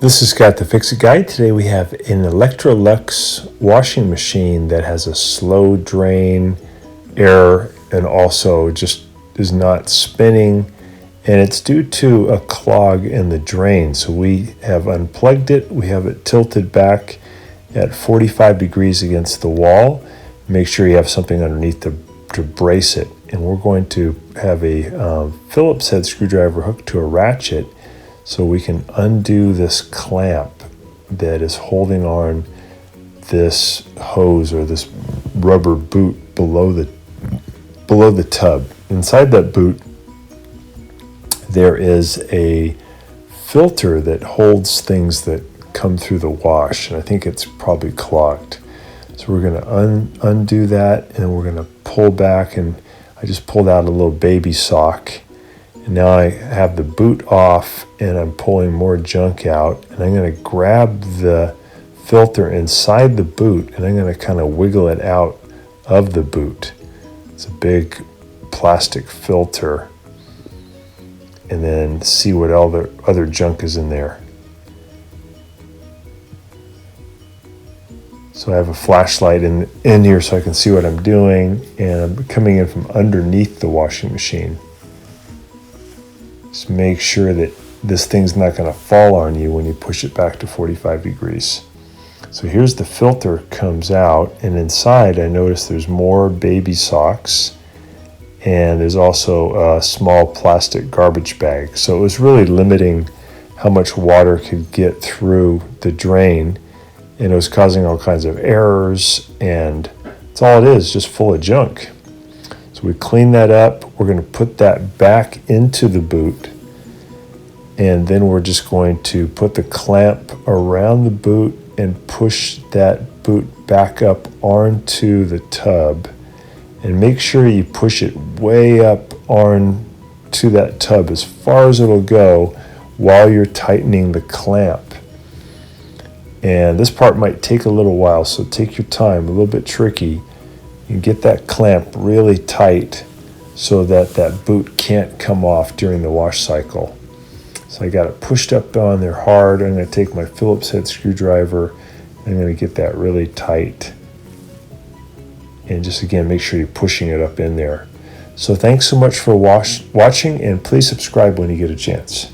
This is Scott the Fix-It Guy. Today we have an Electrolux washing machine that has a slow drain error and also just is not spinning, and it's due to a clog in the drain. So we have unplugged it, we have it tilted back at 45 degrees against the wall. Make sure you have something underneath to brace it, and we're going to have a Phillips head screwdriver hooked to a ratchet so we can undo this clamp that is holding on this hose or this rubber boot below the tub. Inside that boot, there is a filter that holds things that come through the wash, and I think it's probably clogged. So we're going to undo that, and we're going to pull back, and I just pulled out a little baby sock. And now I have the boot off and I'm pulling more junk out, and I'm going to grab the filter inside the boot and I'm going to kind of wiggle it out of the boot. It's a big plastic filter, and then see what all the other junk is in there. So I have a flashlight in here so I can see what I'm doing, and I'm coming in from underneath the washing machine. Just make sure that this thing's not going to fall on you when you push it back to 45 degrees. So here's the filter comes out, and inside I notice there's more baby socks, and there's also a small plastic garbage bag. So it was really limiting how much water could get through the drain, and it was causing all kinds of errors, and that's all it is, just full of junk. So we clean that up. We're going to put that back into the boot, and then we're just going to put the clamp around the boot and push that boot back up onto the tub, and make sure you push it way up onto that tub as far as it'll go while you're tightening the clamp. And this part might take a little while, so take your time, a little bit tricky. You get that clamp really tight so that that boot can't come off during the wash cycle. So I got it pushed up on there hard. I'm going to take my Phillips head screwdriver and I'm going to get that really tight. And just again, make sure you're pushing it up in there. So thanks so much for watching, and please subscribe when you get a chance.